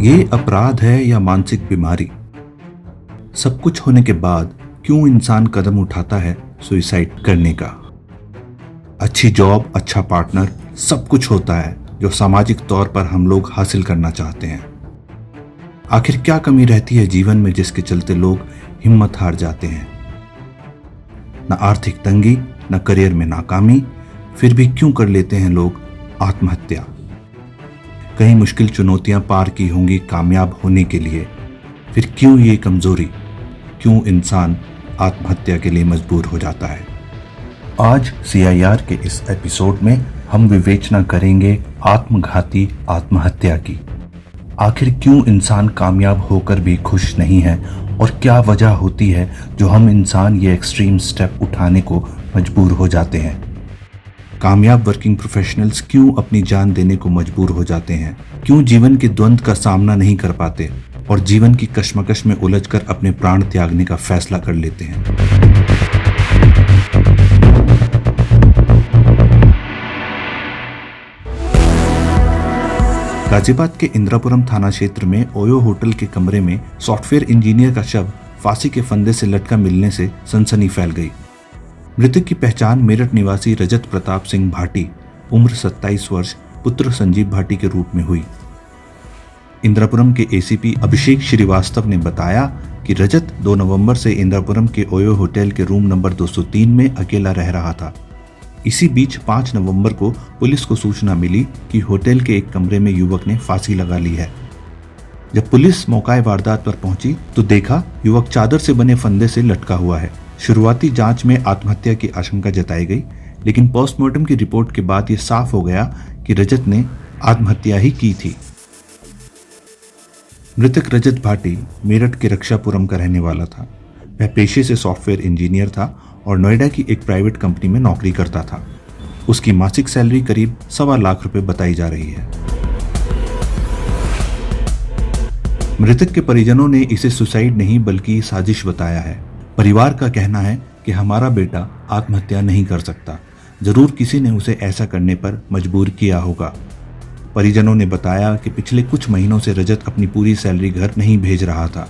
ये अपराध है या मानसिक बीमारी? सब कुछ होने के बाद क्यों इंसान कदम उठाता है सुसाइड करने का? अच्छी जॉब, अच्छा पार्टनर, सब कुछ होता है जो सामाजिक तौर पर हम लोग हासिल करना चाहते हैं। आखिर क्या कमी रहती है जीवन में जिसके चलते लोग हिम्मत हार जाते हैं? न आर्थिक तंगी, न करियर में नाकामी, फिर भी क्यों कर लेते हैं लोग आत्महत्या? कई मुश्किल चुनौतियां पार की होंगी कामयाब होने के लिए, फिर क्यों ये कमजोरी? क्यों इंसान आत्महत्या के लिए मजबूर हो जाता है? आज CIR के इस एपिसोड में हम विवेचना करेंगे आत्मघाती आत्महत्या की। आखिर क्यों इंसान कामयाब होकर भी खुश नहीं है और क्या वजह होती है जो हम इंसान ये एक्सट्रीम स्टेप उठाने को मजबूर हो जाते हैं? कामयाब वर्किंग प्रोफेशनल्स क्यों अपनी जान देने को मजबूर हो जाते हैं? क्यों जीवन के द्वंद्व का सामना नहीं कर पाते और जीवन की कश्मकश में उलझकर अपने प्राण त्यागने का फैसला कर लेते हैं? गाजियाबाद के इंद्रापुरम थाना क्षेत्र में ओयो होटल के कमरे में सॉफ्टवेयर इंजीनियर का शव फांसी के फंदे से लटका मिलने से सनसनी फैल गई। मृतक की पहचान मेरठ निवासी रजत प्रताप सिंह भाटी, उम्र 27 वर्ष, पुत्र संजीव भाटी के रूप में हुई। इंद्रापुरम के ACP अभिषेक श्रीवास्तव ने बताया कि रजत 2 नवंबर से इंद्रापुरम के ओयो होटल के रूम नंबर 203 में अकेला रह रहा था। इसी बीच 5 नवंबर को पुलिस को सूचना मिली कि होटल के एक कमरे में युवक ने फांसी लगा ली है। जब पुलिस मौका वारदात पर पहुंची तो देखा युवक चादर से बने फंदे से लटका हुआ है। शुरुआती जांच में आत्महत्या की आशंका जताई गई, लेकिन पोस्टमार्टम की रिपोर्ट के बाद यह साफ हो गया कि रजत ने आत्महत्या ही की थी। मृतक रजत भाटी मेरठ के रक्षापुरम का रहने वाला था। वह पेशे से सॉफ्टवेयर इंजीनियर था और नोएडा की एक प्राइवेट कंपनी में नौकरी करता था। उसकी मासिक सैलरी करीब 1.25 लाख रुपए बताई जा रही है। मृतक के परिजनों ने इसे सुसाइड नहीं बल्कि साजिश बताया है। परिवार का कहना है कि हमारा बेटा आत्महत्या नहीं कर सकता, जरूर किसी ने उसे ऐसा करने पर मजबूर किया होगा। परिजनों ने बताया कि पिछले कुछ महीनों से रजत अपनी पूरी सैलरी घर नहीं भेज रहा था।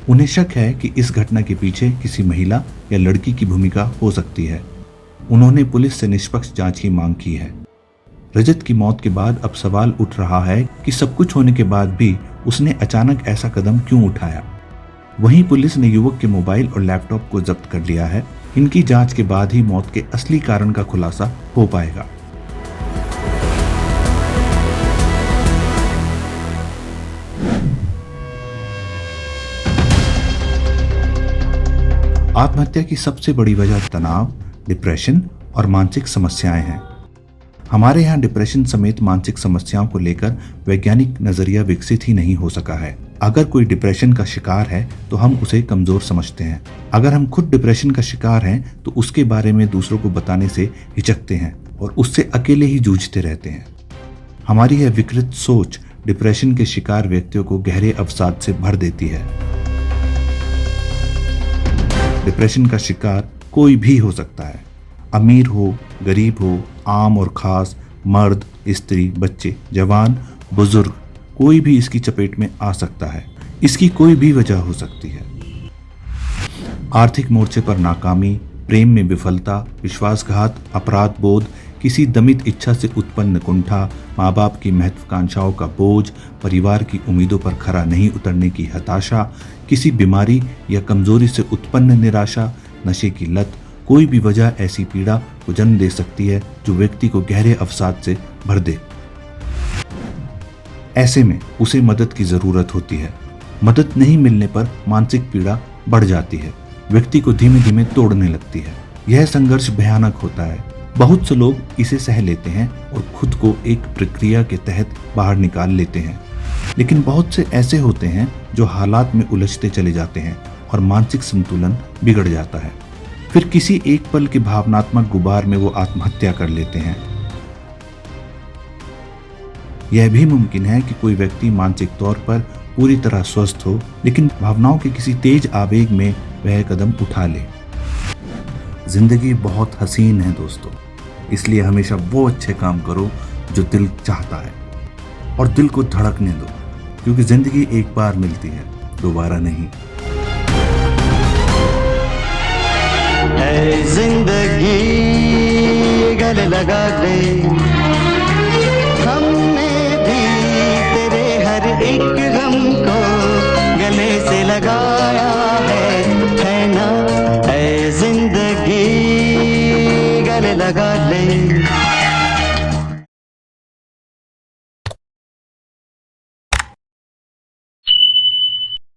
उन्हें शक है कि इस घटना के पीछे किसी महिला या लड़की की भूमिका हो सकती है। उन्होंने पुलिस से निष्पक्ष जांच की मांग की है। रजत की मौत के बाद अब सवाल उठ रहा है कि सब कुछ होने के बाद भी उसने अचानक ऐसा कदम क्यों उठाया। वहीं पुलिस ने युवक के मोबाइल और लैपटॉप को जब्त कर लिया है। इनकी जांच के बाद ही मौत के असली कारण का खुलासा हो पाएगा। आत्महत्या की सबसे बड़ी वजह तनाव, डिप्रेशन और मानसिक समस्याएं हैं। हमारे यहाँ डिप्रेशन समेत मानसिक समस्याओं को लेकर वैज्ञानिक नजरिया विकसित ही नहीं हो सका है। अगर कोई डिप्रेशन का शिकार है तो हम उसे कमजोर समझते हैं। अगर हम खुद डिप्रेशन का शिकार हैं तो उसके बारे में दूसरों को बताने से हिचकते हैं और उससे अकेले ही जूझते रहते हैं। हमारी यह विकृत सोच डिप्रेशन के शिकार व्यक्तियों को गहरे अवसाद से भर देती है। डिप्रेशन का शिकार कोई भी हो सकता है, अमीर हो, गरीब हो, आम और खास, मर्द, स्त्री, बच्चे, जवान, बुजुर्ग, कोई भी इसकी चपेट में आ सकता है। इसकी कोई भी वजह हो सकती है। आर्थिक मोर्चे पर नाकामी, प्रेम में विफलता, विश्वासघात, अपराध बोध, किसी दमित इच्छा से उत्पन्न कुंठा, माँ बाप की महत्वाकांक्षाओं का बोझ, परिवार की उम्मीदों पर खरा नहीं उतरने की हताशा, किसी बीमारी या कमजोरी से उत्पन्न निराशा, नशे की लत, कोई भी वजह ऐसी पीड़ा को जन्म दे सकती है जो व्यक्ति को गहरे अवसाद से भर दे। ऐसे में उसे मदद की जरूरत होती है। मदद नहीं मिलने पर मानसिक पीड़ा बढ़ जाती है, व्यक्ति को धीमे धीमे तोड़ने लगती है। यह संघर्ष भयानक होता है। बहुत से लोग इसे सह लेते हैं और खुद को एक प्रक्रिया के तहत बाहर निकाल लेते हैं, लेकिन बहुत से ऐसे होते हैं जो हालात में उलझते चले जाते हैं और मानसिक संतुलन बिगड़ जाता है। फिर किसी एक पल के भावनात्मक गुबार में वो आत्महत्या कर लेते हैं। यह भी मुमकिन है कि कोई व्यक्ति मानसिक तौर पर पूरी तरह स्वस्थ हो, लेकिन भावनाओं के किसी तेज आवेग में वह कदम उठा ले। जिंदगी बहुत हसीन है दोस्तों, इसलिए हमेशा वो अच्छे काम करो जो दिल चाहता है और दिल को धड़कने दो। क्योंकि जिंदगी एक बार मिलती है, दोबारा नहीं। ऐ जिंदगी गले लगा दे, हमने भी तेरे हर एक गम को गले से लगाया है ना। ऐ जिंदगी गले लगा ले।